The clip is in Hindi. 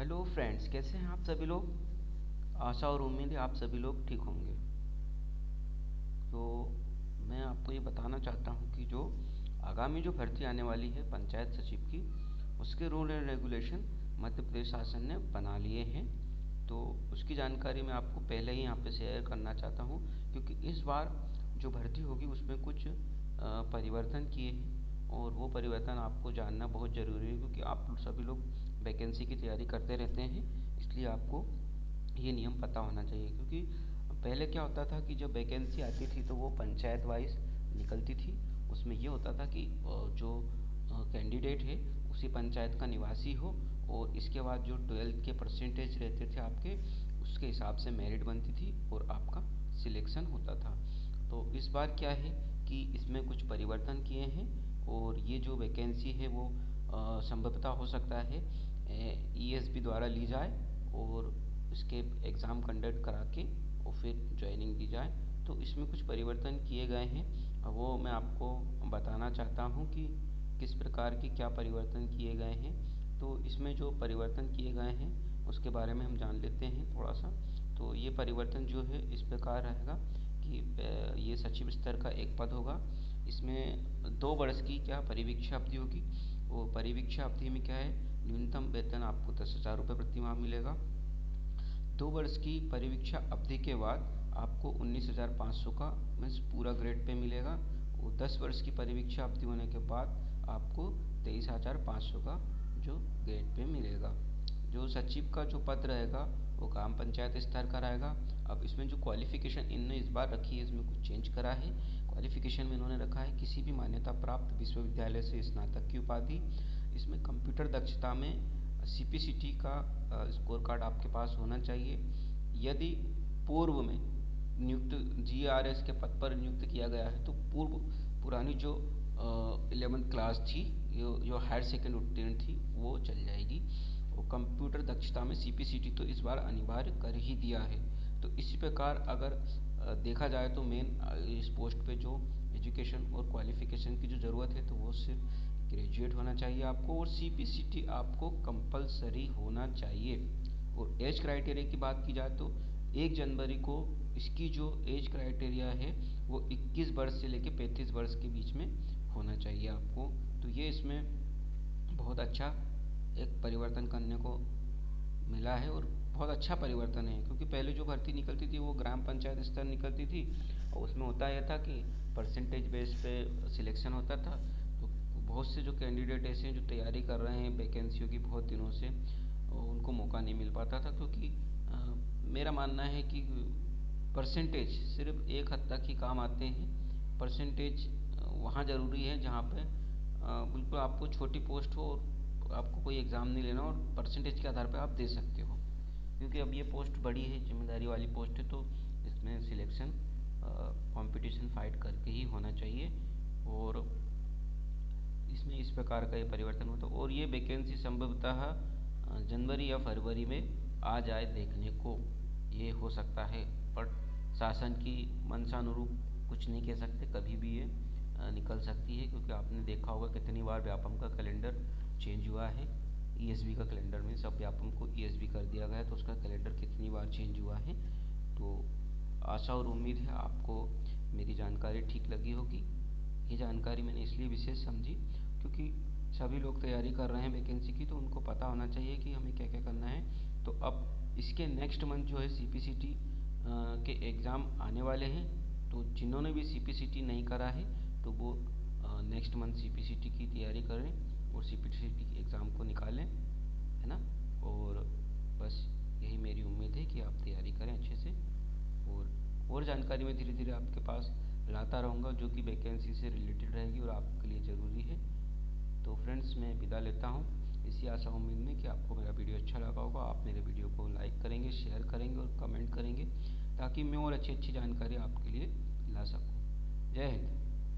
हेलो फ्रेंड्स, कैसे हैं आप सभी लोग। आशा और उम्मीद है आप सभी लोग ठीक होंगे। तो मैं आपको ये बताना चाहता हूँ कि जो आगामी जो भर्ती आने वाली है पंचायत सचिव की, उसके rule and regulation Madhya Pradesh शासन ने बना लिए हैं। तो उसकी जानकारी मैं आपको पहले ही यहाँ पे शेयर करना चाहता हूँ, क्योंकि इस बार जो भर्ती होगी उसमें कुछ परिवर्तन किए हैं और वो परिवर्तन आपको जानना बहुत ज़रूरी है, क्योंकि आप सभी लोग वैकेंसी की तैयारी करते रहते हैं। इसलिए आपको ये नियम पता होना चाहिए, क्योंकि पहले क्या होता था कि जब वैकेंसी आती थी तो वो पंचायत वाइज निकलती थी। उसमें ये होता था कि जो कैंडिडेट है उसी पंचायत का निवासी हो, और इसके बाद जो 12th के परसेंटेज रहते थे आपके, उसके हिसाब से मेरिट बनती थी और आपका सिलेक्शन होता था। तो इस बार क्या है कि इसमें कुछ परिवर्तन किए हैं, और ये जो वैकेंसी है वो संभवतः हो सकता है ESB द्वारा ली जाए और इसके एग्ज़ाम कंडक्ट करा के और फिर ज्वाइनिंग दी जाए। तो इसमें कुछ परिवर्तन किए गए हैं, वो मैं आपको बताना चाहता हूँ कि किस प्रकार के क्या परिवर्तन किए गए हैं। तो इसमें जो परिवर्तन किए गए हैं उसके बारे में हम जान लेते हैं थोड़ा सा। तो ये परिवर्तन जो है इस प्रकार रहेगा कि ये सचिव स्तर का एक पद होगा। इसमें 2 वर्ष की क्या परिवीक्षा अवधि होगी। वो परिवीक्षा अवधि में क्या है, न्यूनतम वेतन आपको 10,000 रुपये प्रति माह मिलेगा। 2 वर्ष की परिवीक्षा अवधि के बाद आपको 19,500 का मीन्स पूरा ग्रेड पे मिलेगा। और 10 वर्ष की परिवीक्षा अवधि होने के बाद आपको 23,500 का जो ग्रेड पे मिलेगा। जो सचिव का जो पद रहेगा वो ग्राम पंचायत स्तर का रहेगा। अब इसमें जो क्वालिफ़िकेशन इन्होंने इस बार रखी है, इसमें कुछ चेंज करा है। क्वालिफ़िकेशन में इन्होंने रखा है किसी भी मान्यता प्राप्त विश्वविद्यालय से स्नातक की उपाधि। इसमें कंप्यूटर दक्षता में CPCT का स्कोर कार्ड आपके पास होना चाहिए। यदि पूर्व में नियुक्त GRS के पद पर नियुक्त किया गया है तो पुरानी जो 11th क्लास थी, जो हायर सेकेंड उत्तीर्ण थी, वो चल जाएगी। और कंप्यूटर दक्षता में CPCT तो इस बार अनिवार्य कर ही दिया है। तो इसी प्रकार अगर देखा जाए तो मेन इस पोस्ट पे जो एजुकेशन और क्वालिफ़िकेशन की जो ज़रूरत है तो वो सिर्फ ग्रेजुएट होना चाहिए आपको, और CPCT आपको कंपलसरी होना चाहिए। और एज क्राइटेरिया की बात की जाए तो 1 जनवरी को इसकी जो एज क्राइटेरिया है वो 21 वर्ष से लेकर 35 वर्ष के बीच में होना चाहिए आपको। तो ये इसमें बहुत अच्छा एक परिवर्तन करने को मिला है, और बहुत अच्छा परिवर्तन है, क्योंकि पहले जो भर्ती निकलती थी वो ग्राम पंचायत स्तर निकलती थी और उसमें होता यह था कि परसेंटेज बेस पे सिलेक्शन होता था। तो बहुत से जो कैंडिडेट ऐसे हैं जो तैयारी कर रहे हैं वैकेंसियों की बहुत दिनों से, उनको मौका नहीं मिल पाता था, क्योंकि मेरा मानना है कि परसेंटेज सिर्फ एक हद तक ही काम आते हैं। परसेंटेज वहाँ ज़रूरी है जहाँ पे बिल्कुल आपको छोटी पोस्ट हो और आपको कोई एग्ज़ाम नहीं लेना और परसेंटेज के आधार पे आप दे सकते हो। क्योंकि अब ये पोस्ट बड़ी है, जिम्मेदारी वाली पोस्ट है, तो इसमें सिलेक्शन कंपटीशन फाइट करके ही होना चाहिए। और इसमें इस प्रकार का ये परिवर्तन होता है, और ये वैकेंसी संभवतः जनवरी या फरवरी में आ जाए देखने को, ये हो सकता है। पर शासन की मंशानुरूप कुछ नहीं कह सकते, कभी भी ये निकल सकती है, क्योंकि आपने देखा होगा कितनी बार व्यापम का कैलेंडर चेंज हुआ है। ESB का कैलेंडर में सब व्यापम को ESB कर दिया गया है, तो उसका कैलेंडर कितनी बार चेंज हुआ है। तो आशा और उम्मीद है आपको मेरी जानकारी ठीक लगी होगी। ये जानकारी मैंने इसलिए विशेष समझी क्योंकि सभी लोग तैयारी कर रहे हैं वैकेंसी की, तो उनको पता होना चाहिए कि हमें क्या क्या करना है। तो अब इसके नेक्स्ट मंथ जो है CPCT के एग्ज़ाम आने वाले हैं। तो जिन्होंने भी CPCT नहीं करा है तो वो नेक्स्ट मंथ CPCT की तैयारी करें और CPCT के एग्ज़ाम को निकालें, है ना। और बस यही मेरी उम्मीद है कि आप तैयारी करें अच्छे से, और जानकारी मैं धीरे धीरे आपके पास लाता रहूँगा जो कि वैकेंसी से रिलेटेड रहेगी और आपके लिए ज़रूरी है। तो फ्रेंड्स, मैं विदा लेता हूँ इसी आशा उम्मीद में कि आपको मेरा वीडियो अच्छा लगा होगा। आप मेरे वीडियो को लाइक करेंगे, शेयर करेंगे और कमेंट करेंगे, ताकि मैं और अच्छी अच्छी जानकारी आपके लिए ला सकूँ। जय हिंद।